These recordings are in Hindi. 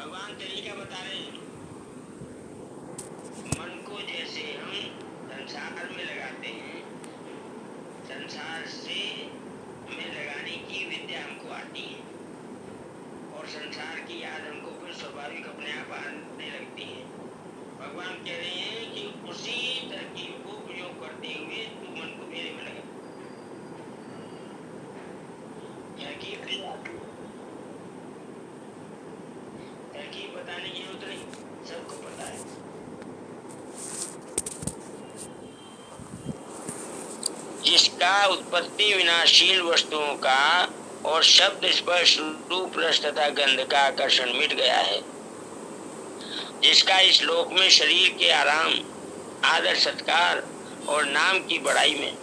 भगवान तरीका बता रहे हैं। मन को जैसे हम संसार में लगाते हैं, संसार से में लगाने की विद्या हमको आती है और संसार की याद हमको फिर स्वाभाविक अपने आप आने लगती है। भगवान कह रहे हैं कि उसी तरकीब को प्रयोग करते हुए तू मन को मेरे में लगा। तरकीब बताने की जरूरत नहीं, सबको पता है। जिसका उत्पत्ति विनाशील वस्तुओं का और शब्द स्पर्श रूप रस तथा गंध का आकर्षण मिट गया है, जिसका इस लोक में शरीर के आराम, आदर सत्कार और नाम की बड़ाई में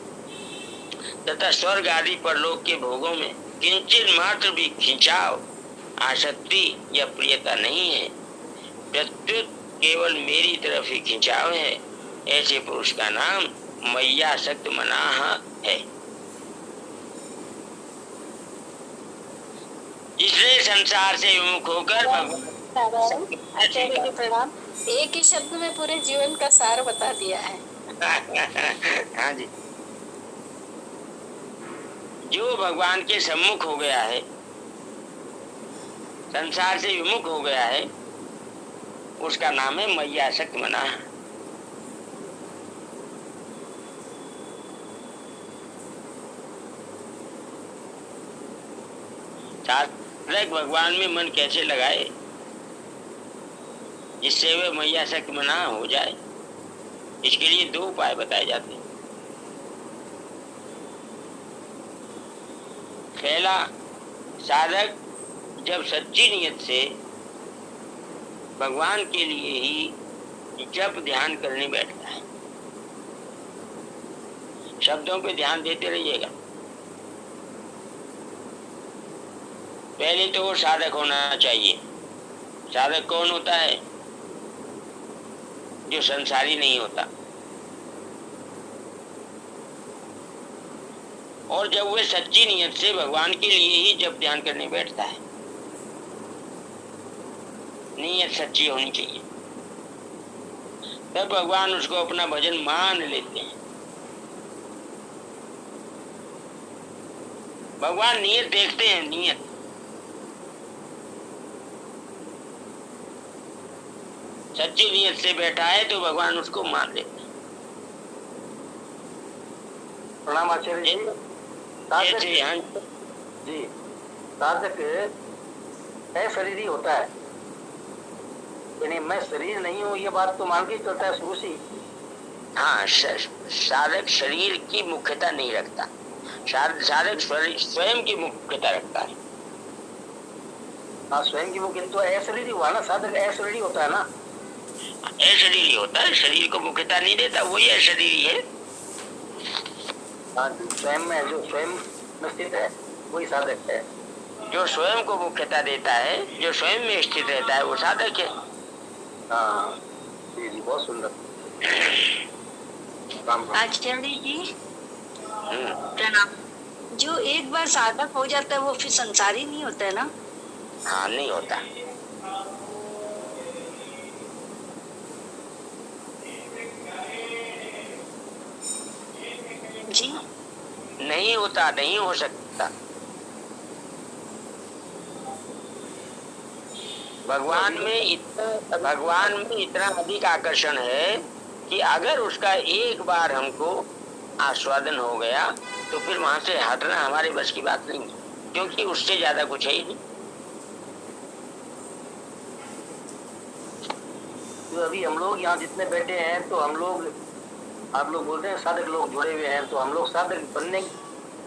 तथा स्वर्ग आदि परलोक के भोगों में किंचित मात्र भी खिंचाव, आसक्ति या प्रियता नहीं है, प्रत्युत केवल मेरी तरफ ही खिंचाव है, ऐसे पुरुष का नाम मय्यासक्त मनाह है। इसलिए संसार से विमुख होकर आचार्य जी प्रणाम। एक ही शब्द में पूरे जीवन का सार बता दिया है। हाँ जी, जो भगवान के सम्मुख हो गया है, संसार से विमुख हो गया है, उसका नाम है मय्यासक्त मनाह। साधक भगवान में मन कैसे लगाए जिससे वे मय्यासक्त मनाह हो जाए, इसके लिए दो उपाय बताए जाते हैं। पहला, साधक जब सच्ची नियत से भगवान के लिए ही जप ध्यान करने बैठता है, शब्दों पे ध्यान देते रहिएगा। पहले तो वो साधक होना चाहिए। साधक कौन होता है? जो संसारी नहीं होता। और जब वे सच्ची नियत से भगवान के लिए ही जब ध्यान करने बैठता है, नियत सच्ची होनी चाहिए, तब भगवान उसको अपना भजन मान लेते हैं। भगवान नियत देखते हैं, नियत। सच्ची नियत से बैठा है तो भगवान उसको मान लेते हैं। प्रणाम आचार्य जी। जी, साधक अशरीरी होता है, यानी मैं शरीर नहीं हूँ, ये बात तो मान के चलता है शुरू से। हाँ, साधक शरीर की मुख्यता नहीं रखता, साधक स्वयं की मुख्यता रखता है। हाँ, स्वयं की मुख्यता तो अशरीरी हुआ ना, साधक अशरीरी होता है ना। अशरीरी होता है, शरीर को मुख्यता नहीं देता, वही अशरीरी है। हाँ, स्वयं में जो स्वयं में स्थित है वही साधक है। जो स्वयं को मुख्यता देता है, जो स्वयं में स्थित रहता है, वो साधक है। हाँ जी जी, बहुत सुंदर। आचार्य जी प्रणाम। जो एक बार साधक हो जाता है वो फिर संसारी नहीं होता है ना? हाँ, नहीं होता। जी नहीं होता, नहीं हो सकता। भगवान में इतना अधिक आकर्षण है कि अगर उसका एक बार हमको आस्वादन हो गया तो फिर वहां से हटना हमारे बस की बात नहीं, क्योंकि उससे ज्यादा कुछ है ही नहीं। तो अभी हम लोग यहाँ जितने बैठे हैं, तो हम लोग, आप लोग बोलते हैं साधक लोग जुड़े हुए हैं, तो हम लोग साधक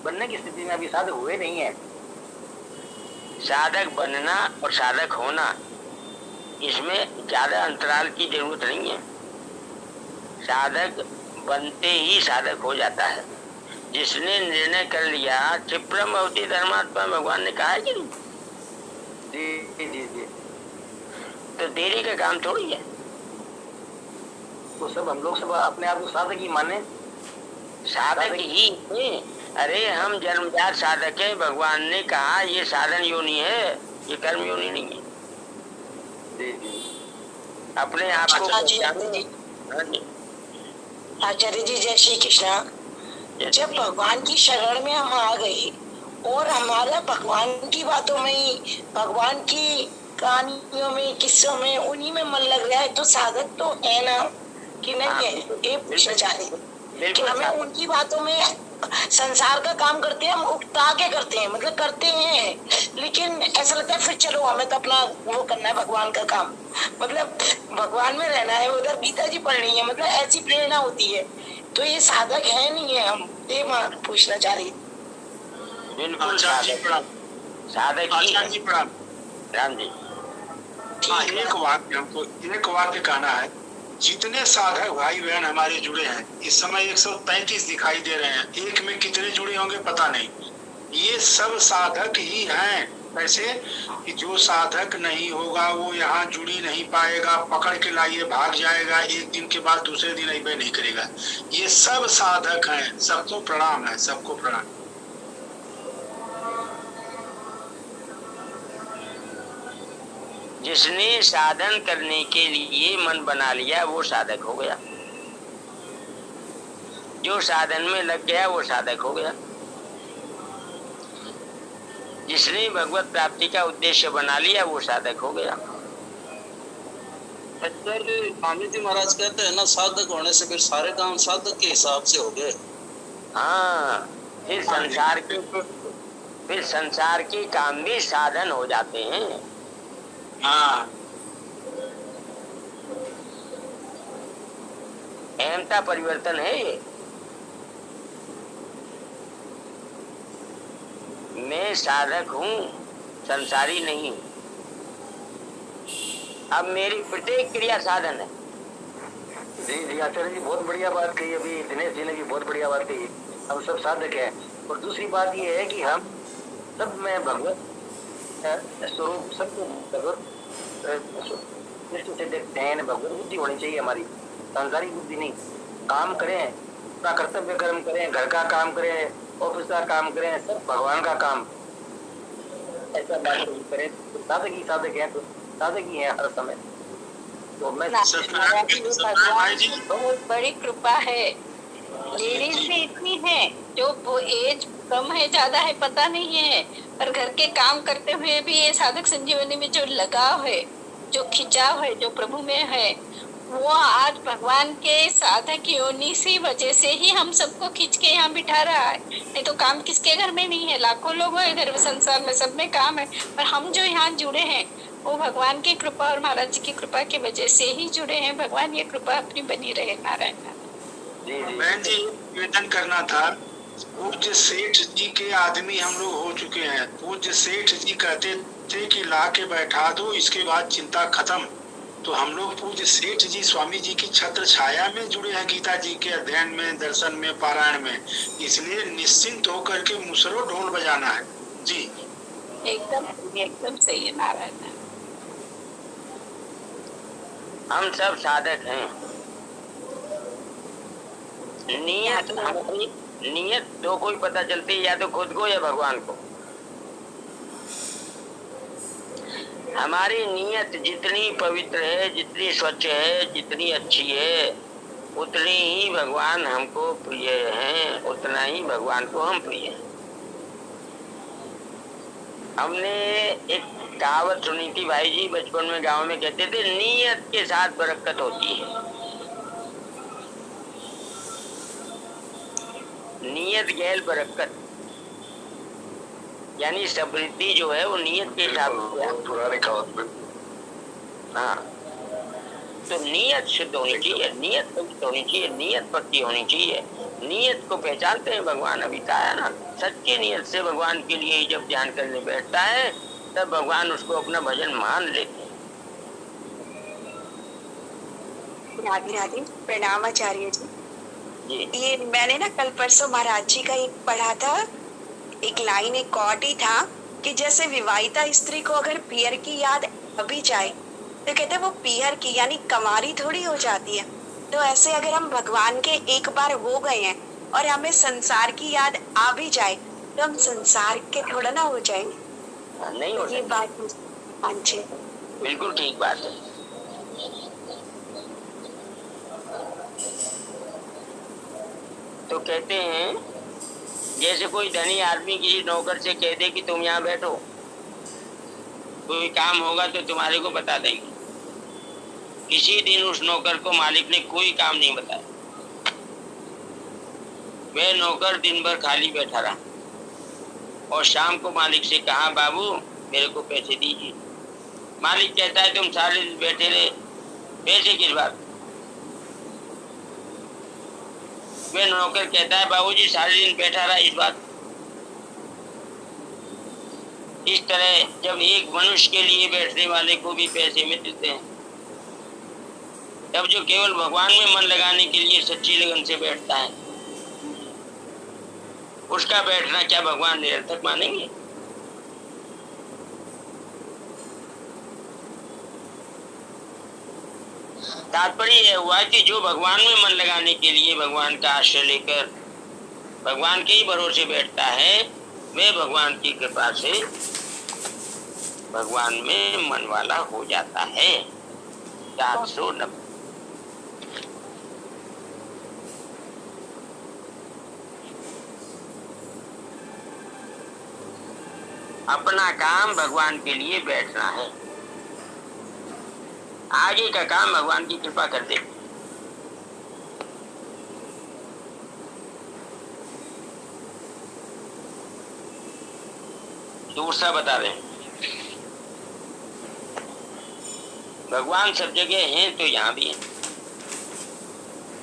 बनने की स्थिति में अभी साधक हुए नहीं है। साधक बनना और साधक होना, इसमें ज्यादा अंतराल की जरूरत नहीं है। साधक बनते ही साधक हो जाता है। जिसने निर्णय कर लिया, क्षिप्रम भवति धर्मात्मा, भगवान ने कहा है कि नहीं? जी जी जी। तो देरी का काम थोड़ी है। तो सब हम लोग सब अपने आप को साधक ही माने। साधक ही है। अरे हम जन्मजात साधक है। भगवान ने कहा ये साधन योनि है, ये कर्म योनि नहीं है। जी जी। अपने आप को आचार्य पहचानो। जी, हाँ जी, आचार्य जी जय श्री कृष्णा। जब भगवान की शरण में हम आ गए और हमारा भगवान की बातों में ही, भगवान की कहानियों में, किस्सों में, उन्हीं में मन लग रहा है, तो साधक तो है ना कि नहीं हाँ है? बिल्कुल ये पूछना चाह रही हूँ कि बिल्कुल हमें साधक। उनकी बातों में संसार का काम करते हैं, हम उकता के करते हैं, मतलब करते हैं, लेकिन ऐसा लगता है फिर चलो हमें तो अपना वो करना है, भगवान का काम, मतलब भगवान में रहना है, उधर गीता जी पढ़नी है, मतलब ऐसी प्रेरणा होती है। तो ये साधक है नहीं है हम? ये मैं पूछना चाह रही। बिल्कुल आचार्य जी साधक, प्रणाम। साधक ही आचार्य है। जी प्रणाम। राम जी, हाँ, ठीक है। एक वाक्य कहना है। जितने साधक भाई बहन हमारे जुड़े हैं इस समय 135 दिखाई दे रहे हैं, एक में कितने जुड़े होंगे पता नहीं। ये सब साधक ही हैं। ऐसे कि जो साधक नहीं होगा वो यहाँ जुड़ी नहीं पाएगा, पकड़ के लाइए भाग जाएगा, एक दिन के बाद दूसरे दिन अबे नहीं करेगा। ये सब साधक हैं। सबको प्रणाम है, सबको प्रणाम। जिसने साधन करने के लिए मन बना लिया वो साधक हो गया, जो साधन में लग गया वो साधक हो गया। जिसने भगवत प्राप्ति का उद्देश्य बना लिया वो साधक हो गया। स्वामी जी महाराज कहते हैं ना, साधक होने से फिर सारे काम साधक के हिसाब से हो गए। हाँ, फिर संसार के काम भी साधन हो जाते हैं। हाँ, अहमता परिवर्तन है ये। मैं साधक हूँ, संसारी नहीं। अब मेरी प्रत्येक क्रिया साधन है। जी जी आचार्य जी, बहुत बढ़िया बात कही। अभी दिनेश जी ने भी बहुत बढ़िया बात कही। हम सब साधक हैं। और दूसरी बात ये है कि हम सब में भगवत स्वरूप, सबको भगवत दृष्टि से देखते हैं। भगवत बुद्धि होनी चाहिए हमारी, सांसारिक बुद्धि नहीं। काम करें, अपना कर्तव्य कर्म करें, घर का काम करें, ऑफिस का काम करें, सब भगवान का काम, ऐसा बात करें तो साधक है, तो साधक ही है हर समय। तो मैं भाई जी, बहुत बड़ी कृपा है। लेडीज भी इतनी है जो वो एज कम है ज्यादा है पता नहीं है, पर घर के काम करते हुए भी ये साधक संजीवनी में जो लगाव है, जो खिंचाव है, जो प्रभु में है, वो आज भगवान के साधक योनि सी वजह से ही हम सबको खींच के यहाँ बिठा रहा है। नहीं तो काम किसके घर में नहीं है, लाखों लोग हैं इधर संसार में, सब में काम है, पर हम जो यहाँ जुड़े हैं वो भगवान की कृपा और महाराज जी की कृपा की वजह से ही जुड़े हैं। भगवान ये कृपा अपनी बनी रहे नारायण। बहन जी, निवेदन करना था। पूज्य सेठ जी के आदमी हम लोग हो चुके हैं। पूज्य सेठ जी कहते थे कि ला के बैठा दो, इसके बाद चिंता खत्म। तो हम लोग पूज्य सेठ जी स्वामी जी की छत्र छाया में जुड़े हैं, गीता जी के अध्ययन में, दर्शन में, पारायण में। इसलिए निश्चिंत होकर के मुसरो ढोल बजाना है जी। एकदम सही है नारायण। हम सब साधक हैं। नियत हमारी, नियत दो कोई पता चलती है, या तो खुद को या भगवान को। हमारी नियत जितनी पवित्र है, जितनी स्वच्छ है, जितनी अच्छी है, उतनी ही भगवान हमको प्रिय हैं, उतना ही भगवान को हम प्रिय हैं। हमने एक कहावत सुनी थी भाई जी, बचपन में गांव में कहते थे, नियत के साथ बरकत होती है। नियत गैल बरकत, यानी समृद्धि जो है वो नियत के साथ। पुराने कहावत में। हाँ, तो नियत शुद्ध होनी चाहिए, नियत पवित्र होनी चाहिए, नियत पक्की होनी चाहिए। नियत को पहचानते हैं भगवान, अभी कहा है ना, सच्ची नियत से भगवान के लिए ही जब ध्यान करने बैठता है तब भगवान उसको अपना भजन मान लेते हैं। राधे राधे, प्रणाम आचार्य जी। जी, ये मैंने ना कल परसों महाराज जी का एक पढ़ा था, एक लाइन, एक कॉट ही था कि जैसे विवाहिता स्त्री को अगर पियर की याद अभी जाए तो कहते वो पियर की यानी कमारी थोड़ी हो जाती है। तो ऐसे अगर हम भगवान के एक बार हो गए हैं और हमें संसार की याद आ भी जाए तो हम संसार के थोड़ा ना हो जाएंगे। नहीं हो ये सकता। बात, हाँ जी। बिल्कुल ठीक बात है। तो कहते हैं जैसे कोई धनी आदमी किसी नौकर से कह दे कि तुम यहाँ बैठो, कोई काम होगा तो तुम्हारे को बता देंगे। किसी दिन उस नौकर को मालिक ने कोई काम नहीं बताया, वह नौकर दिन भर खाली बैठा रहा और शाम को मालिक से कहा, बाबू मेरे को पैसे दीजिए। मालिक कहता है तुम सारे दिन बैठे रहे, पैसे किस बात? वह नौकर कहता है, बाबूजी सारे दिन बैठा रहा इस बात। इस तरह जब एक मनुष्य के लिए बैठने वाले को भी पैसे मिलते हैं, तब जो केवल भगवान में मन लगाने के लिए सच्ची लगन से बैठता है, उसका बैठना क्या भगवान निरर्थक मानेंगे? तात्पर्य यह हुआ कि जो भगवान में मन लगाने के लिए भगवान का आश्रय लेकर भगवान के ही भरोसे बैठता है, वह भगवान की कृपा से भगवान में मन वाला हो जाता है। 490। अपना काम भगवान के लिए बैठना है, आगे का काम भगवान की कृपा कर दे। दूसरा बता रहे हैं, भगवान सब जगह हैं तो यहाँ भी हैं,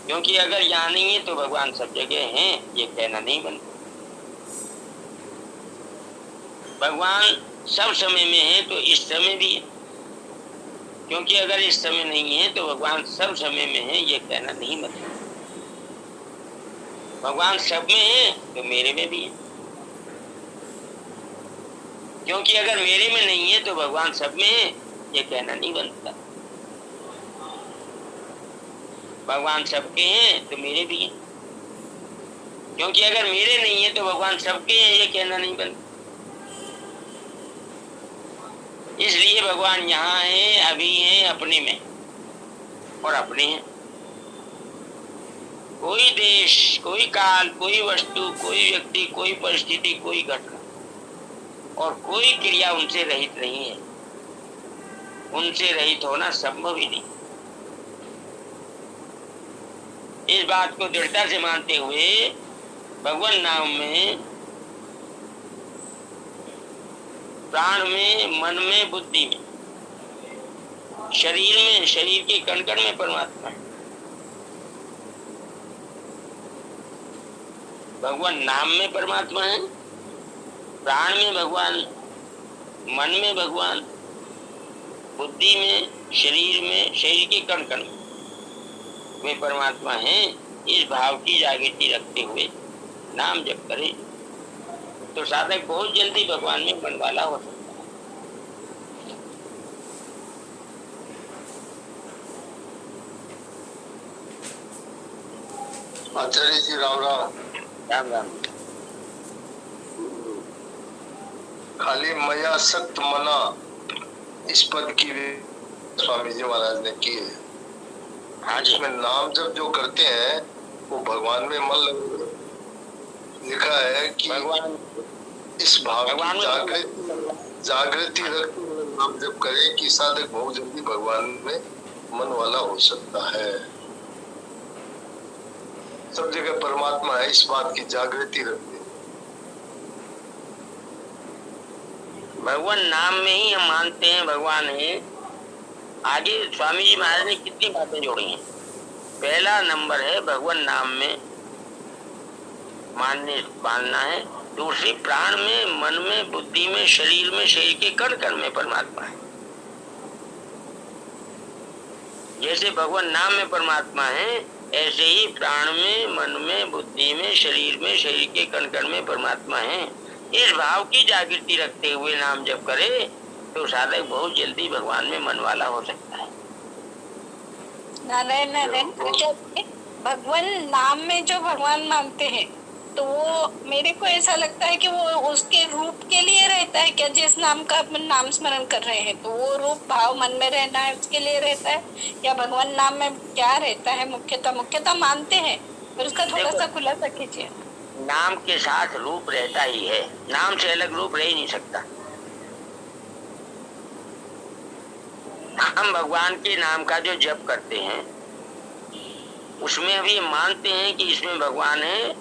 क्योंकि अगर यहाँ नहीं है तो भगवान सब जगह हैं ये कहना नहीं बनता। भगवान सब समय में है तो इस समय भी है, क्योंकि अगर इस समय नहीं है तो भगवान सब समय में है ये कहना नहीं बनता। भगवान सब में है तो मेरे में भी है, क्योंकि अगर मेरे में नहीं है तो भगवान सब में है ये कहना नहीं बनता। भगवान सबके हैं तो मेरे भी हैं, क्योंकि अगर मेरे नहीं है तो भगवान सबके हैं ये कहना नहीं बनता। इसलिए भगवान यहाँ है, अभी है, अपने में और अपने हैं। कोई देश, कोई काल, कोई वस्तु, कोई व्यक्ति, कोई परिस्थिति, कोई घटना और कोई क्रिया उनसे रहित नहीं है। उनसे रहित होना संभव ही नहीं। इस बात को दृढ़ता से मानते हुए भगवान नाम में, प्राण में, मन में, बुद्धि में, शरीर में, शरीर के कण कण में परमात्मा है। भगवान नाम में परमात्मा है, प्राण में भगवान, मन में भगवान, बुद्धि में, शरीर में, शरीर के कण कण में परमात्मा है। इस भाव की जागृति रखते हुए नाम जप करे तो साधक बहुत जल्दी भगवान में मन वाला हो सकता है। आचार्य जी राम राम। राम राम। खाली मया सक्त मना, इस पद की स्वामी जी महाराज ने की है। हाँ जी। इसमें नाम जब जो करते हैं वो भगवान में मन लगे। लिखा है कि भगवान इस भाव भगवान की जागृति रख नाम जब करे कि साधक बहुत जल्दी भगवान में मन वाला हो सकता है। सब जगह परमात्मा है, इस बात की जागृति रखते। भगवान नाम में ही हम मानते हैं भगवान है। आगे स्वामी जी महाराज ने कितनी बातें जोड़ी हैं। पहला नंबर है भगवान नाम में मानना है। दूसरी प्राण में, मन में, बुद्धि में, शरीर में, शरीर के कण कण में परमात्मा है। जैसे भगवान नाम में परमात्मा है, ऐसे ही प्राण में, मन में, बुद्धि में, शरीर में, शरीर के कण कण में परमात्मा है। इस भाव की जागृति रखते हुए नाम जप करे तो साधक बहुत जल्दी भगवान में मन वाला हो सकता है। नारायण नारायण। भगवान नाम में जो भगवान मानते हैं तो वो मेरे को ऐसा लगता है कि वो उसके रूप के लिए रहता है क्या, जिस नाम का अपन नाम स्मरण कर रहे हैं, तो वो रूप भाव मन में रहना है उसके लिए रहता है, या भगवान नाम में क्या रहता है? मुख्यतः मानते हैं, पर उसका थोड़ा सा खुलासा कीजिए। नाम के साथ रूप रहता ही है, नाम से अलग रूप रह ही नहीं सकता। हम भगवान के नाम का जो जप करते हैं उसमें अभी मानते हैं कि इसमें भगवान है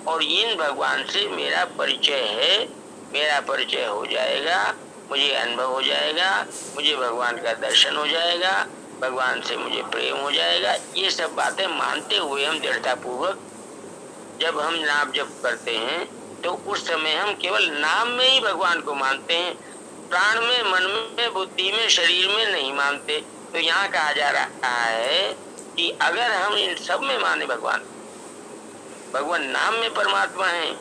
और इन भगवान से मेरा परिचय है, मेरा परिचय हो जाएगा, मुझे अनुभव हो जाएगा, मुझे भगवान का दर्शन हो जाएगा, भगवान से मुझे प्रेम हो जाएगा। ये सब बातें मानते हुए हम दृढ़ता पूर्वक जब हम नाम जप करते हैं तो उस समय हम केवल नाम में ही भगवान को मानते हैं, प्राण में, मन में, बुद्धि में, शरीर में नहीं मानते। तो यहाँ कहा जा रहा है कि अगर हम इन सब में माने भगवान, भगवान नाम में परमात्मा है,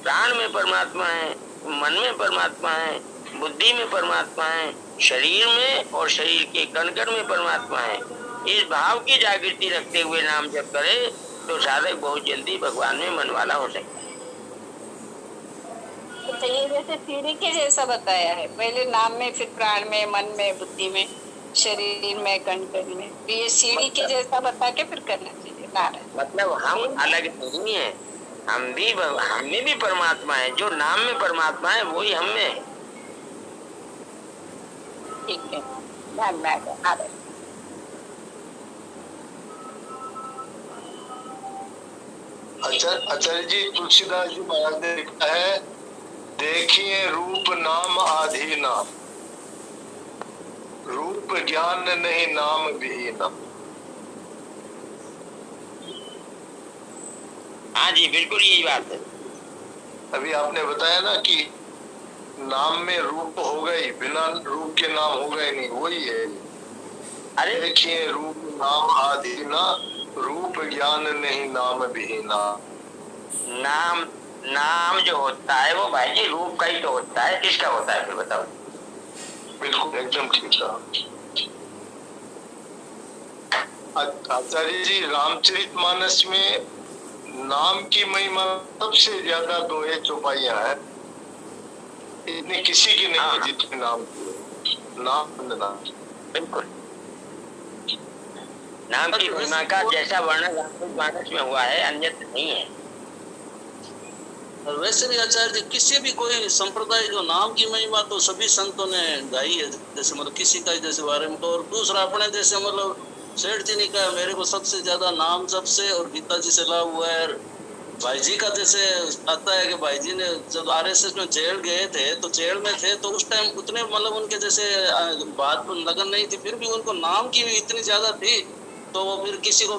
प्राण में परमात्मा है, मन में परमात्मा है, बुद्धि में परमात्मा है, शरीर में और शरीर के कण कण में परमात्मा है, इस भाव की जागृति रखते हुए नाम जप करे तो साधक बहुत जल्दी भगवान में मन वाला हो सकता है। तो ये जैसे सीढ़ी के जैसा बताया है, पहले नाम में, फिर प्राण में, मन में, बुद्धि में, शरीर में, कण कण में, तो ये सीढ़ी के जैसा बता के फिर करना चाहिए। नारायण। मतलब हम अलग नहीं है, हम में भी परमात्मा है, जो नाम में परमात्मा है वही हम में है। ठीक है, ध्यान में आ गया। नारायण। आचार्य जी तुलसीदास जी महाराज ने लिखा है, देखिए रूप नाम आधीना, रूप ज्ञान नहीं नाम विहीना। हाँ जी, बिल्कुल यही बात है। अभी आपने बताया ना कि नाम में रूप हो गई, बिना रूप के नाम हो गए नहीं, वही है। अरे देखिए रूप नाम आधीना, रूप ज्ञान नहीं नाम विहीना। नाम जो होता है वो भाई जी रूप का ही तो होता है, किसका होता है फिर बताओ? बिल्कुल एकदम ठीक था। आचार्य जी रामचरितमानस में नाम की महिमा सबसे ज्यादा दोहे चौपाइयां हैं, इतनी किसी की नहीं है जितने नाम की। नाम बिल्कुल नाम की महिमा का जैसा वर्णन रामचरितमानस में हुआ है अन्यत्र नहीं है। और वैसे भी आचार्य जी किसी भी कोई संप्रदाय जो नाम की महिमा तो सभी संतों ने गाई है, जैसे मतलब किसी का जैसे बारे में तो, और दूसरा अपने जैसे मतलब सेठ जी ने कहा मेरे को सबसे ज्यादा नाम जब से और गीता जी से लाभ हुआ है। भाई जी का जैसे आता है कि भाई जी ने जब आरएसएस में जेल गए थे तो जेल में थे तो उस टाइम उतने मतलब उनके जैसे बात लगन नहीं थी, फिर भी उनको नाम की भी इतनी ज्यादा थी। तो वो फिर किसी को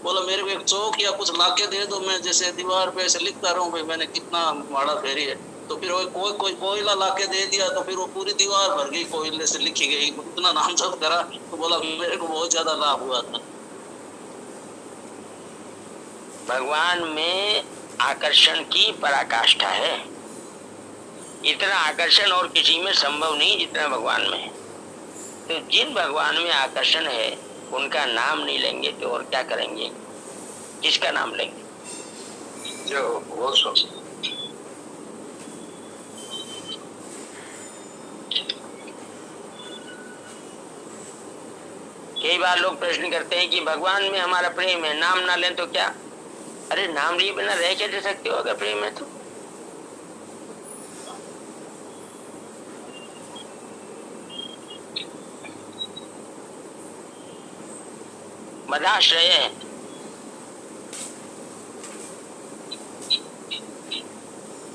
बोला मेरे को एक चौक या कुछ लाके दे दो, मैं जैसे दीवार पे ऐसे लिखता रहूं भाई मैंने कितना माड़ा फेरी है। तो फिर वो कोई कोयला लाके दे दिया तो फिर वो पूरी दीवार भर गई, कोयले से लिखी गई, उतना नाम जप करा तो बोला मेरे को बहुत ज्यादा लाभ हुआ था। भगवान में आकर्षण की पराकाष्ठा है, इतना आकर्षण और किसी में संभव नहीं जितना भगवान में है। तो जिन भगवान में आकर्षण है उनका नाम नहीं लेंगे तो और क्या करेंगे? किसका नाम लेंगे? जो वो कई बार लोग प्रश्न करते हैं कि भगवान में हमारा प्रेम है, नाम ना लें तो क्या? अरे नाम लिए बिना रह कैसे सकते हो अगर प्रेम है तो? मदाश्रय है।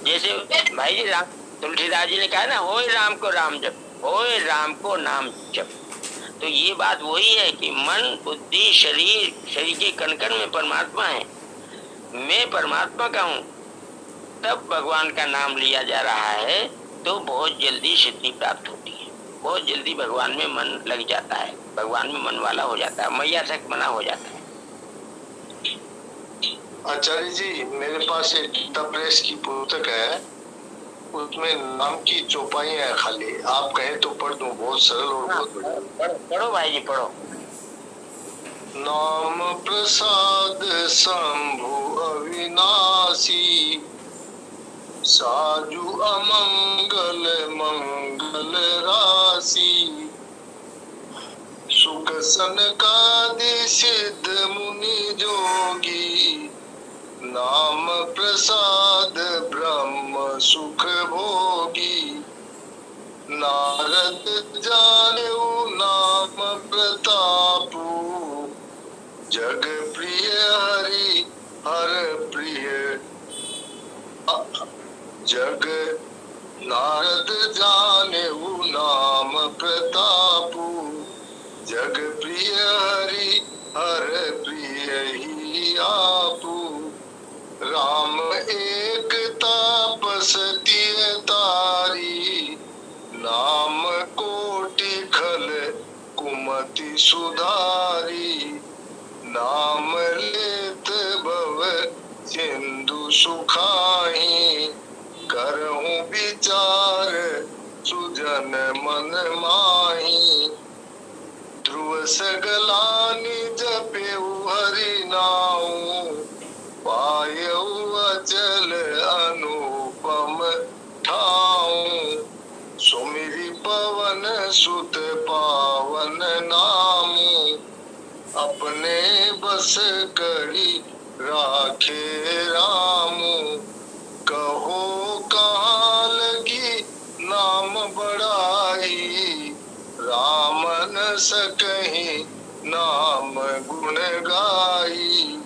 जैसे भाई जी तुलसीदास जी ने कहा ना, होए राम को राम जप, होए राम को नाम जप। तो ये बात वही है कि मन, बुद्धि, शरीर के कण कण में परमात्मा है, मैं परमात्मा का हूँ, तब भगवान का नाम लिया जा रहा है तो बहुत जल्दी सिद्धि प्राप्त होती है, बहुत जल्दी भगवान में मन लग जाता है, भगवान में मन वाला हो जाता है, मैया तक मना हो जाता है। आचार्य जी मेरे पास एक गीता प्रेस की पुस्तक है, उसमें नाम की चौपाइयां है खाली, आप कहें तो पढ़ दूं, बहुत सरल और बहुत बढ़िया। पढ़ो भाई जी पढ़ो। नाम प्रसाद शंभु अवि अविनाशी, साजु अमंगल मंगल राशि, सुख सनकादि सिद्ध मुनि जोगी, नाम प्रसाद ब्रह्म सुख भोगी, नारद जानेऊ नाम प्रतापू, जग प्रिय हरि हर प्रिय, जग नारद जानेऊ नाम प्रतापू, जग प्रिय हरि हर प्रिय ही आपू, राम एक तापसती तारी, नाम कोटि खल कुमति सुधारी, नाम लेत भव सिंधु सुखाही, करहूं विचार सुजन मन माही, ध्रुव सगलानि जपेऊ हरि नाऊ, पायऊ अचल अनुपम ठाऊ, सुमिरि पवन सुत पावन नामू, अपने बस करी राखे रामू, कहो कहाँ लगी नाम बड़ाई, राम न सकहीं नाम गुण गाई,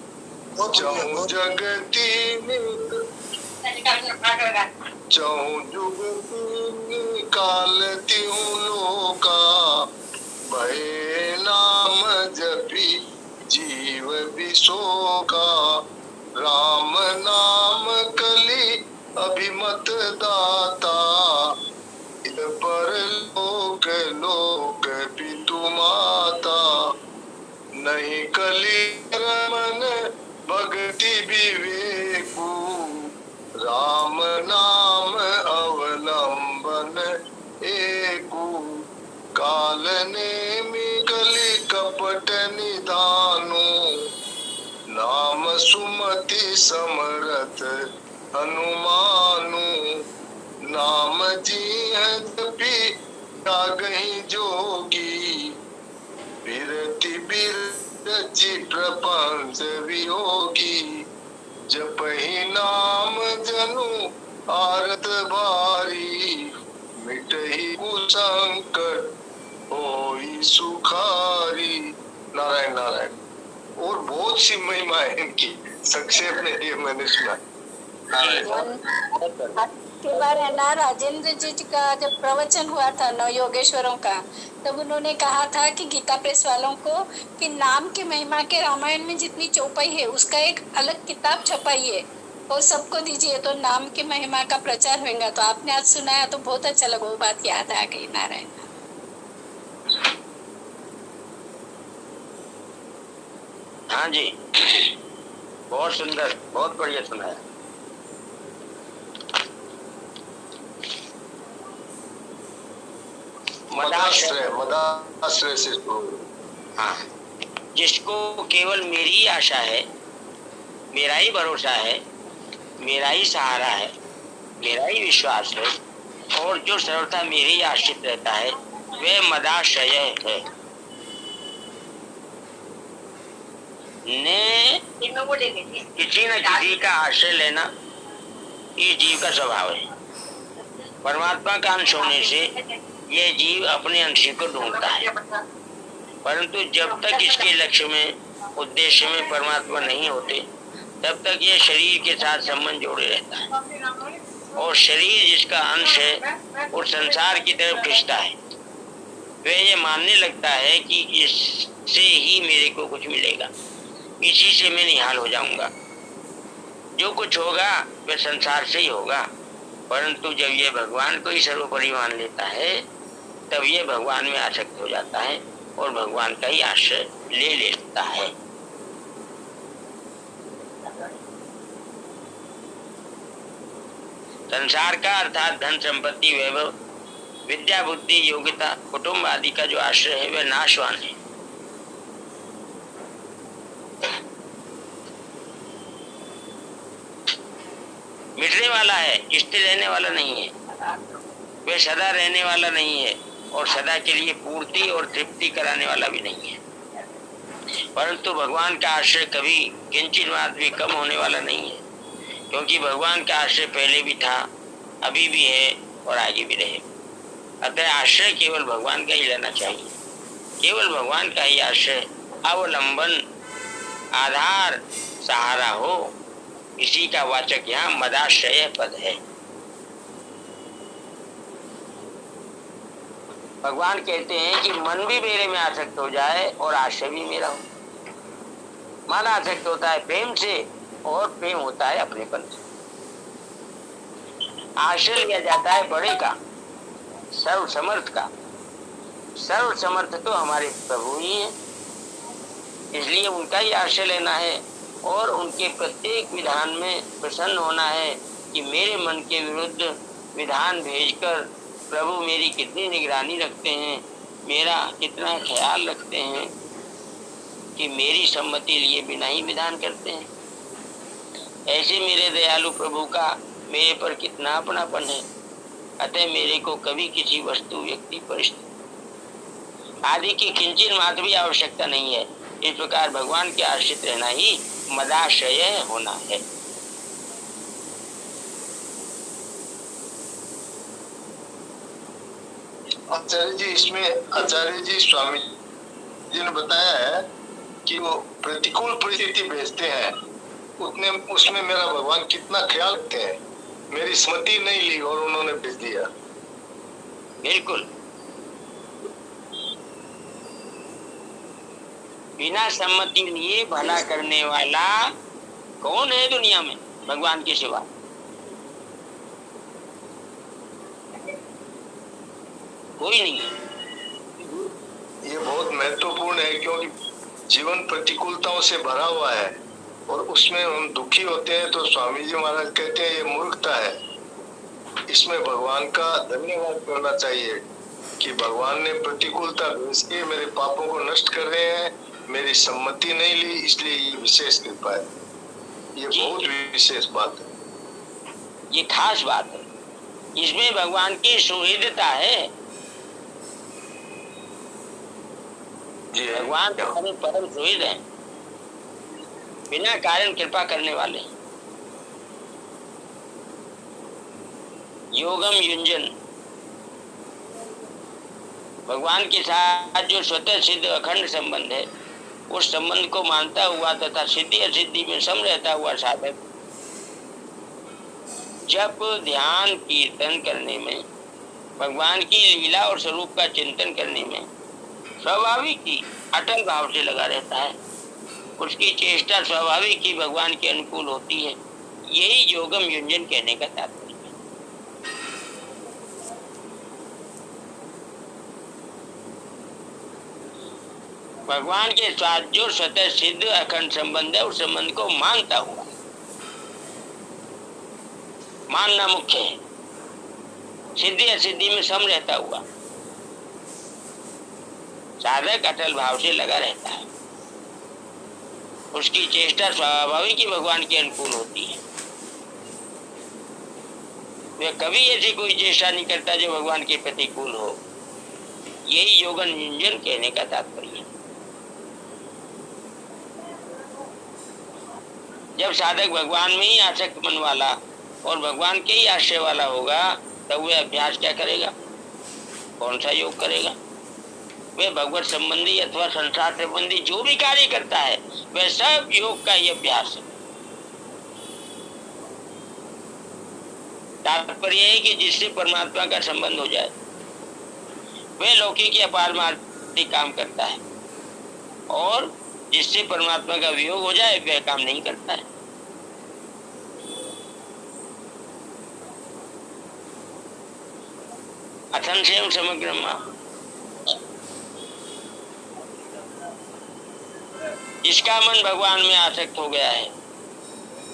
चहु जगती चहु जुगती काल त्यों लोका, भय नाम जपी जीव विशोका, राम नाम कली अभिमत दाता, पर लोक लोक पितु माता, नहीं कली रमन भक्ति विवेकु, राम नाम अवलंबन एकु, काल नेमि कली कपट निधानु, नाम सुमति समरथ हनुमानु, नाम जी जपी जागहि जोगी, बिरति बिरचि प्रपंच वियोगी, जपहि नाम जनु आरत भारी, मिटहि कुसंकट होई सुखारी। नारायण नारायण। और बहुत सी महिमा है इनकी, संक्षेप में ये मैंने सुना। के बार है ना, राजेंद्र जी का जब प्रवचन हुआ था नव योगेश्वरों का, तब उन्होंने कहा था कि गीता प्रेस वालों को कि नाम की महिमा के रामायण में जितनी चौपाई है उसका एक अलग किताब छपाइए और सबको दीजिए, तो नाम की महिमा का प्रचार होगा। तो आपने आज सुनाया तो बहुत अच्छा लगा, वो बात याद आ गई। नारायण। हाँ जी, बहुत सुंदर, बहुत बढ़िया सुनाया। मदाश्रय से हाँ, जिसको केवल मेरी ही आशा है, मेरा ही भरोसा है, मेरा ही सहारा है, मेरा ही विश्वास है, और जो सर्वथा मेरे ही आश्रित रहता है वह मदाश्रय है। ने किसी न किसी का आश्रय लेना ये जीव का स्वभाव है। परमात्मा का अंश होने से यह जीव अपने अंश को ढूंढता है, परंतु जब तक इसके लक्ष्य में, उद्देश्य में परमात्मा नहीं होते तब तक यह शरीर के साथ संबंध जोड़े रहता है, और शरीर जिसका अंश है वो संसार की तरफ खींचता है। वह ये मानने लगता है कि इससे ही मेरे को कुछ मिलेगा, इसी से मैं निहाल हो जाऊंगा, जो कुछ होगा वह संसार से ही होगा। परंतु जब यह भगवान को ही सर्वोपरि मान लेता है तब यह भगवान में आसक्त हो जाता है और भगवान का ही आश्रय ले लेता है। संसार का अर्थात धन संपत्ति वैभव विद्या बुद्धि योग्यता कुटुंब आदि का जो आश्रय है वह नाशवान है। रहने वाला है, स्थिर रहने वाला नहीं है, वह सदा रहने वाला नहीं है और सदा के लिए पूर्ति और तृप्ति कराने वाला भी नहीं है। परंतु भगवान का आश्रय कभी किंचित मात्र भी कम होने वाला नहीं है, क्योंकि भगवान का आश्रय पहले भी था, अभी भी है और आगे भी रहेगा। अतः आश्रय केवल भगवान का ही लेना चाहिए। केवल भगवान का ही आश्रय अवलंबन, आधार, सहारा हो, इसी का वाचक यहाँ मदाश्रय पद है। भगवान कहते हैं कि मन भी मेरे में आसक्त हो जाए और आश्रय भी मेरा हो। मन आसक्त होता है प्रेम से और प्रेम होता है अपनेपन से। आश्रय लिया जाता है बड़े का, सर्व समर्थ का। सर्व समर्थ तो हमारे प्रभु ही हैं, इसलिए उनका ही आश्रय लेना है और उनके प्रत्येक विधान में प्रसन्न होना है कि मेरे मन के विरुद्ध विधान भेजकर प्रभु मेरी कितनी निगरानी रखते हैं, मेरा कितना ख्याल रखते हैं कि मेरी सम्मति लिए बिना ही विधान करते हैं। ऐसे मेरे दयालु प्रभु का मेरे पर कितना अपनापन है। अतः मेरे को कभी किसी वस्तु, व्यक्ति, परिस्थिति आदि की किंचित मात्र भी आवश्यकता नहीं है। इस प्रकार भगवान के आश्रित रहना ही मदाश्रय होना है। आचार्य जी, इसमें आचार्य जी स्वामी जी ने बताया है कि वो प्रतिकूल परिस्थिति भेजते हैं, उतने उसमें मेरा भगवान कितना ख्याल रखते हैं। मेरी सम्मति नहीं ली और उन्होंने भेज दिया। बिल्कुल, बिना सम्मति लिए भला करने वाला कौन है दुनिया में भगवान के सिवा? कोई नहीं है। ये बहुत महत्वपूर्ण है, क्योंकि जीवन प्रतिकूलताओं से भरा हुआ है और उसमें हम दुखी होते हैं तो स्वामी जी महाराज कहते हैं ये मूर्खता है। इसमें भगवान का धन्यवाद करना चाहिए कि भगवान ने प्रतिकूलता भेज के मेरे पापों को नष्ट कर रहे हैं। मेरी सम्मति नहीं ली, इसलिए ये विशेष कृपा है। ये बहुत विशेष बात है, ये खास बात है। इसमें भगवान की सुहृदता है। जी भगवान हमारे परम सुहृद हैं, बिना कारण कृपा करने वाले। योगम युंजन, भगवान के साथ जो स्वतः सिद्ध अखंड संबंध है, उस संबंध को मानता हुआ तथा सिद्धि असिद्धि में सम रहता हुआ साधक जप, ध्यान, कीर्तन करने में, भगवान की लीला और स्वरूप का चिंतन करने में स्वाभाविक ही अटल भाव से लगा रहता है। उसकी चेष्टा स्वाभाविक ही भगवान के अनुकूल होती है। यही योगम युंजन कहने का तात्पर्य है। भगवान के साथ जो स्वतः सिद्ध अखंड संबंध है, उस संबंध को मानता हुआ, मानना मुख्य है, सिद्धि असिद्धि में सम रहता हुआ साधक अटल भाव से लगा रहता है। उसकी चेष्टा स्वाभाविक ही भगवान के अनुकूल होती है। वह कभी ऐसी कोई चेष्टा नहीं करता जो भगवान के प्रतिकूल हो। यही योगन युंजन कहने का तात्पर्य है। जब साधक भगवान में ही आसक्त मन वाला और भगवान के ही आश्रय वाला होगा, तब वह अभ्यास क्या करेगा? कौन सा योग करेगा? वह भगवत संबंधी अथवा संसार संबंधी जो भी कार्य करता है, वह सब योग का ही अभ्यास है। तात्पर्य है कि जिससे परमात्मा का संबंध हो जाए, वह लौकिक या पारमार्थिक काम करता है, और जिससे परमात्मा का वियोग हो जाए, वह काम नहीं करता है। असंशयम समग्रमा, जिसका मन भगवान में आसक्त हो गया है,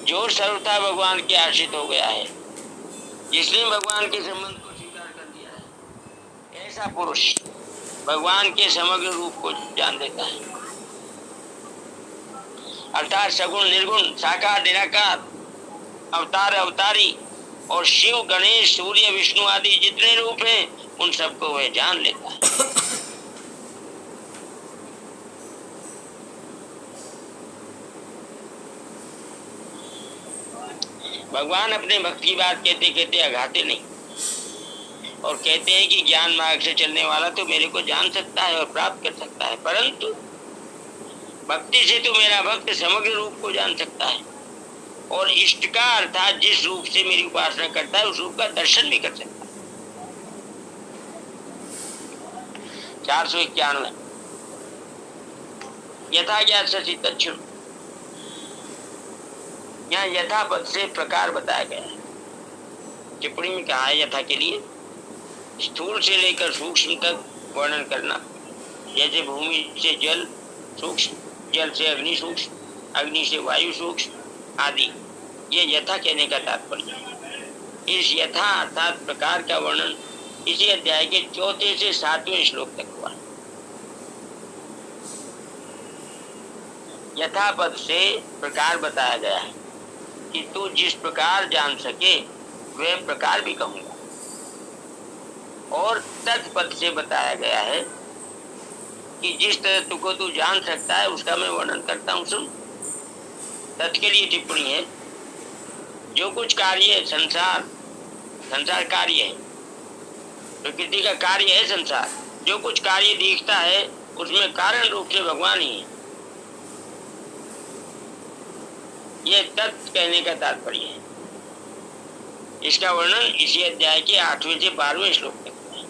जो सर्वथा भगवान के आश्रित हो गया है, जिसने भगवान के संबंध को स्वीकार कर दिया है, ऐसा पुरुष भगवान के समग्र रूप को जान देता है। अर्थात सगुण निर्गुण, साकार निराकार, अवतार अवतारी, और शिव, गणेश, सूर्य, विष्णु आदि जितने रूप हैं उन सबको वह जान लेता है। भगवान अपने भक्त की बात कहते कहते अघाते नहीं और कहते हैं कि ज्ञान मार्ग से चलने वाला तो मेरे को जान सकता है और प्राप्त कर सकता है, परंतु भक्ति से तो मेरा भक्त समग्र रूप को जान सकता है और इष्ट का अर्थात जिस रूप से मेरी उपासना करता है उस रूप का दर्शन भी कर सकता है। 491 यथा ज्ञात सचि तच्छु। यहाँ यथा पद से प्रकार बताया गया है। टिप्पणी में कहा है यथा के लिए स्थूल से लेकर सूक्ष्म तक वर्णन करना, जैसे भूमि से जल सूक्ष्म, जल से अग्नि सूक्ष्म, अग्नि से वायु सूक्ष्म आदि, ये यथा कहने का तात्पर्य है। इस यथा अर्थात प्रकार का वर्णन इसी अध्याय के 4 से 7वें श्लोक तक हुआ। यथा पद से प्रकार बताया गया है कि तू जिस प्रकार जान सके वह प्रकार भी कहूंगा, और तत्पद से बताया गया है कि जिस तरह तुको तू जान सकता है उसका मैं वर्णन करता हूँ, सुन। तत् के लिए टिप्पणी है जो कुछ कार्य है संसार, संसार कार्य है, प्रकृति का कार्य है संसार, जो कुछ कार्य दिखता है उसमें कारण रूप से भगवान ही है। यह तत्व कहने का तात्पर्य है। इसका वर्णन इसी अध्याय के 8वें से 12वें श्लोक तक है।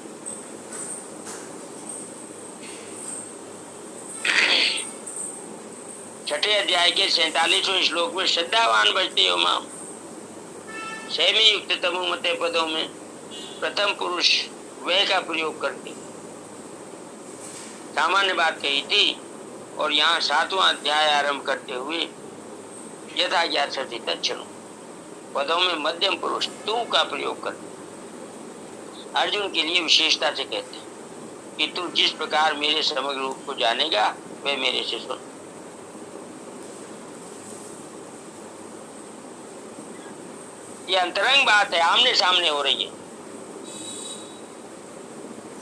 छठे अध्याय के 47वें श्लोक में श्रद्धावान भजते हो माम सेमी युक्त तमो मते पदों में प्रथम पुरुष वह का प्रयोग करते सामान्य बात कही थी, और यहाँ 7वां अध्याय आरंभ करते हुए यथा ज्ञात सचि तच्छु पदों में मध्यम पुरुष तू का प्रयोग करते अर्जुन के लिए विशेषता से कहते हैं कि तू जिस प्रकार मेरे समग्र रूप को जानेगा वह मेरे से सुन। ये अंतरंग बात है, आमने सामने हो रही है।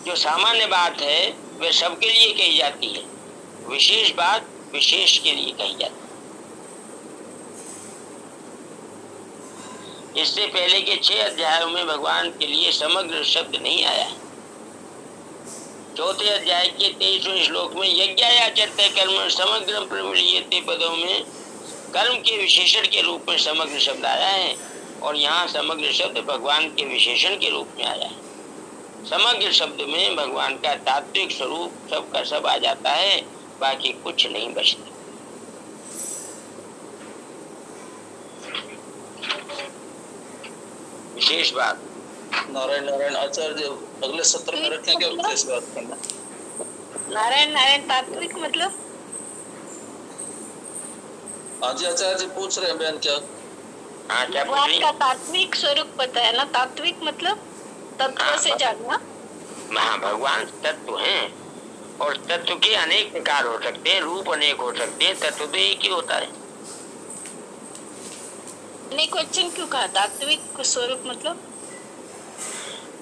जो सामान्य बात है वह सबके लिए कही जाती है, विशेष बात विशेष के लिए कही जाती है। इससे पहले के 6 अध्यायों में भगवान के लिए समग्र शब्द नहीं आया। 4थे अध्याय के 23वें श्लोक में यज्ञायाचर्ते कर्म समग्र प्रविलीयते पदों में कर्म के विशेषण के रूप में समग्र शब्द आया है, और यहाँ समग्र शब्द भगवान के विशेषण के रूप में आया है। समग्र शब्द में भगवान का तात्विक स्वरूप सब का सब आ जाता है, बाकी कुछ नहीं बचता। विशेष बात नारायण नारायण आचार्य अगले सत्र में रखेंगे विशेष बात करना। नारायण नारायण तात्विक मतलब? हाँ जी आचार्य जी पूछ रहे हैं बहन क्या? हाँ क्या पूछ भगवान रही? का तात्विक स्वरूप पता है ना? तात्विक मतलब तत्व से जानना। हाँ भगवान तत्व हैं और तत्व के अनेक प्रकार हो सकते हैं, रूप अनेक हो सकते हैं, तत्व तो एक ही होता है। ने क्वेश्चन क्यों कहा तात्विक स्वरूप मतलब?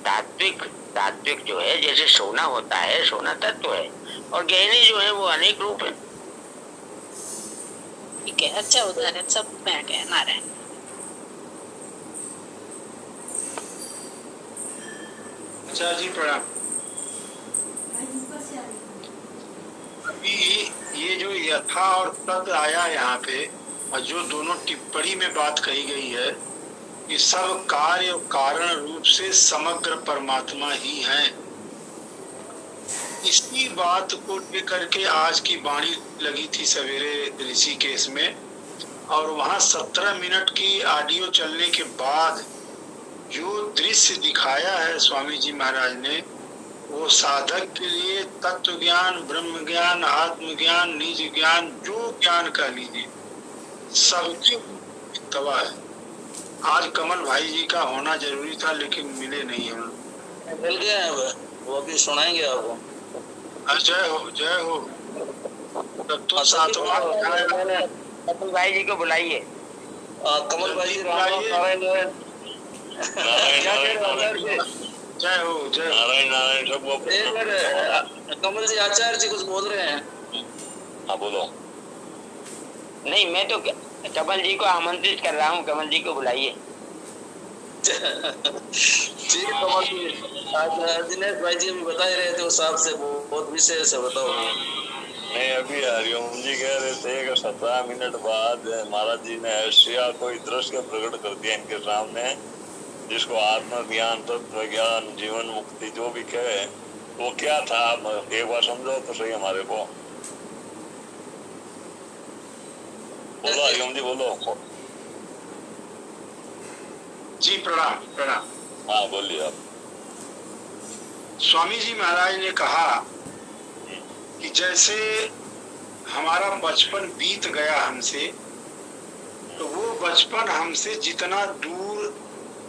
तात्विक तात्विक जो है जैसे सोना होता है, सोना तत्व है, और गहने जो है वो अनेक रूप है। ठीक है, अच्छा उदाहरण सब में आ गया। नारायण अच्छा जी प्रणाम। अभी ये जो यथा और तद आया यहाँ पे, और जो दोनों टिप्पणी में बात कही गई है कि सब कार्य और कारण रूप से समग्र परमात्मा ही है, इसी बात को लेकर के आज की वाणी लगी थी सवेरे ऋषिकेश में, और वहाँ 17 मिनट की ऑडियो चलने के बाद जो दृश्य दिखाया है स्वामी जी महाराज ने, वो साधक के लिए तत्व ज्ञान, ब्रह्म ज्ञान, आत्मज्ञान, निज ज्ञान, जो ज्ञान कह लीजिए सबकी तबाह है। आज कमल भाई जी का होना जरूरी था लेकिन मिले नहीं हम लोग। मिल गए हैं वो अभी सुनाएंगे आपको। जय हो जय हो। तब तो 7वां कमल भाई जी को बुलाइए। कमल भाई जी बुलाइए। नारायण क्या कह रहे हो नारायण आचार्य जी? जय हो जय हो। नारायण नारायण सबको एक मिनट, कमल जी आचार्य जी कुछ बोल रहे हैं। हाँ बोलो। नहीं, मैं तो कमल जी को आमंत्रित कर रहा हूँ, कमल जी को बुलाइए। जी कमल जी, आज दिनेश भाई जी अभी बता ही रहे थे उस हिसाब से, बहुत विशेष है, बताओ। नहीं, अभी हरिओम जी कह रहे थे कि 17 मिनट बाद महाराज जी ने ऐसा कोई दृश्य प्रकट कर दिया इनके सामने, जिसको आत्म ज्ञान, तत्व ज्ञान, जीवन मुक्ति जो भी कहे, वो क्या था आप एक बार समझो तो सही हमारे को। बोलो हरिओम जी, बोलो। जी प्रणाम प्रणाम। हाँ बोलिए आप। स्वामी जी महाराज ने कहा कि जैसे हमारा बचपन बीत गया हमसे, तो वो बचपन हमसे जितना दूर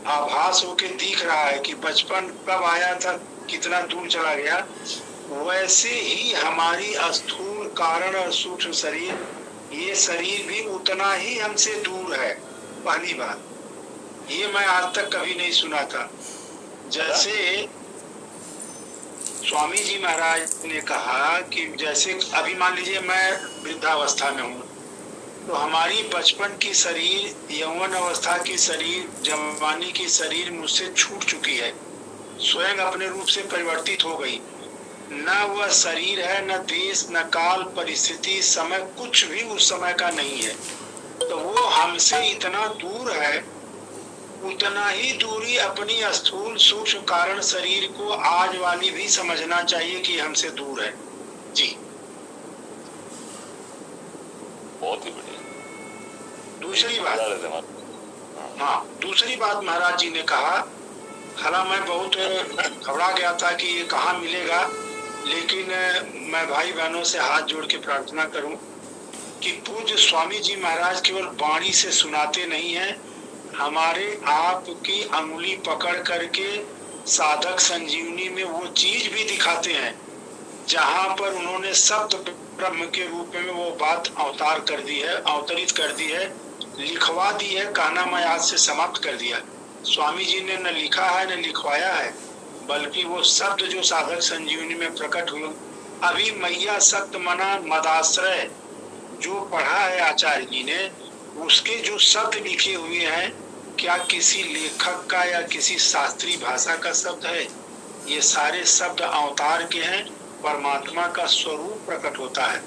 आभास होके दिख रहा है कि बचपन कब आया था, कितना दूर चला गया, वैसे ही हमारी स्थूल कारण और सूक्ष्म शरीर, ये शरीर भी उतना ही हमसे दूर है। पहली बात ये मैं आज तक कभी नहीं सुना था। जैसे स्वामी जी महाराज ने कहा कि जैसे अभी मान लीजिए मैं वृद्धावस्था में हूँ, तो हमारी बचपन की शरीर, यौवन अवस्था की शरीर, जवानी की शरीर मुझसे छूट चुकी है, स्वयं अपने रूप से परिवर्तित हो गई। न वह शरीर है, न देश, न काल, परिस्थिति, समय, कुछ भी उस समय का नहीं है। तो वो हमसे इतना दूर है, उतना ही दूरी अपनी स्थूल सूक्ष्म कारण शरीर को आज वाली भी समझना चाहिए कि हमसे दूर है। जी बहुत ही बढ़िया। दूसरी बात, हाँ दूसरी बात महाराज जी ने कहा, हालांकि मैं बहुत घबरा गया था कि ये कहाँ मिलेगा, लेकिन मैं भाई बहनों से हाथ जोड़ के प्रार्थना करूं कि पूज्य स्वामी जी महाराज केवल वाणी से सुनाते नहीं हैं, हमारे आप की अंगुली पकड़ करके साधक संजीवनी में वो चीज भी दिखाते हैं जहां पर उन्होंने शब्द ब्रह्म के रूप में वो बात अवतार कर दी है, अवतरित कर दी है, लिखवा दी है, कहना मैं आज से समाप्त कर दिया। स्वामी जी ने न लिखा है न लिखवाया है, बल्कि वो शब्द जो साधक संजीवनी में प्रकट हुए, अभी मैया सत्य मना मदाश्रय जो पढ़ा है आचार्य जी ने, उसके जो शब्द लिखे हुए हैं, क्या किसी लेखक का या किसी शास्त्रीय भाषा का शब्द है? ये सारे शब्द अवतार के हैं, परमात्मा का स्वरूप प्रकट होता है।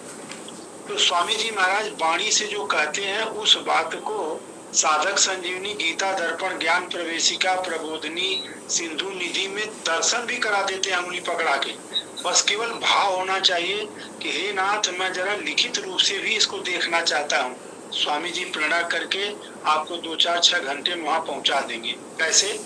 तो स्वामी जी महाराज वाणी से जो कहते हैं, उस बात को साधक संजीवनी, गीता दर्पण, ज्ञान प्रवेशिका, प्रबोधनी, सिंधु निधि में दर्शन भी करा देते हैं अंगुली पकड़ा के। बस केवल भाव होना चाहिए कि हे नाथ, मैं जरा लिखित रूप से भी इसको देखना चाहता हूँ। स्वामी जी प्रेरणा करके आपको 2-4-6 घंटे में वहां पहुंचा देंगे। कैसे?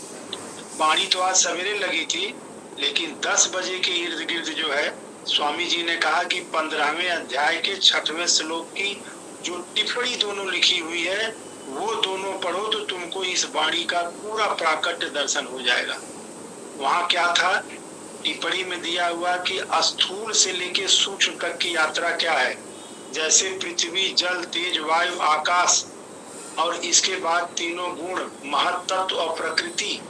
वाणी तो आज सवेरे लगी थी, लेकिन 10 बजे के इर्द गिर्द जो है, स्वामी जी ने कहा कि 15वें अध्याय के 6वें श्लोक की जो टिप्पणी दोनों लिखी हुई है, वो दोनों पढ़ो तो तुमको इस वाणी का पूरा प्राकट्य दर्शन हो जाएगा। वहां क्या था? टिप्पणी में दिया हुआ कि स्थूल से लेके सूक्ष्म तक की यात्रा क्या है। जैसे पृथ्वी, जल, तेज, वायु, आकाश, और इसके बाद तीनों गुण, महत्त्व और प्रकृति,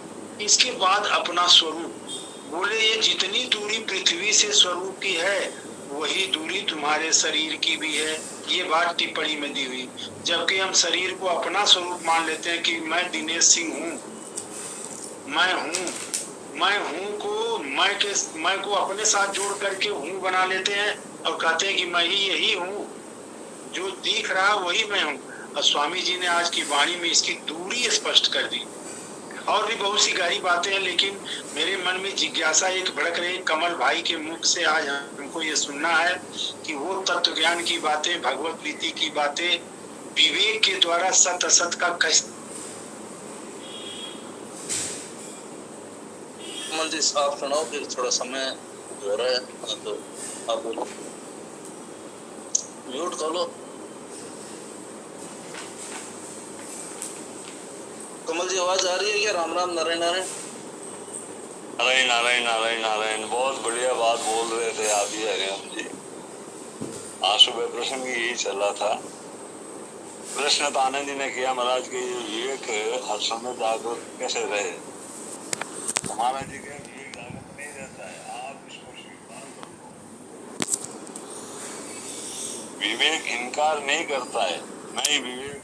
इसके बाद अपना स्वरूप। बोले ये जितनी दूरी पृथ्वी से स्वरूप की है, वही दूरी तुम्हारे शरीर की भी है। ये बात टिप्पणी में दी हुई। जबकि हम शरीर को अपना स्वरूप मान लेते हैं कि मैं दिनेश सिंह हूँ, मैं को अपने साथ जोड़ करके हूँ बना लेते हैं और कहते हैं कि मैं ही यही हूँ, जो दिख रहा वही मैं हूँ। और स्वामी जी ने आज की वाणी में इसकी दूरी स्पष्ट कर दी। और भी बहुत सी गहरी बातें हैं, लेकिन मेरे मन में जिज्ञासा एक भड़क रही, कमल भाई के मुख से आज हमको ये सुनना है कि वो तत्व ज्ञान की बातें, भगवत प्रीति की बातें, विवेक के द्वारा सत असत का कैसे। कमल जी आप सुनाओ, फिर थोड़ा समय हो रहा है तो आप बोलो, म्यूट कर लो। कमल जी आवाज आ रही है क्या? राम राम, नारायण नारायण। नारायण नारायण नारायण नारायण। बहुत बढ़िया बात बोल रहे थे आप ही हरिओम जी। आज सुबह प्रसंग यही चल रहा था प्रश्न तो आनंद जी ने किया महाराज कि ये विवेक हर समय जागरूक कैसे रहे। तो महाराज जी के विवेक जागरूक नहीं रहता है, आप इसको स्वीकार करो। विवेक इनकार नहीं करता है, मैं ही विवेक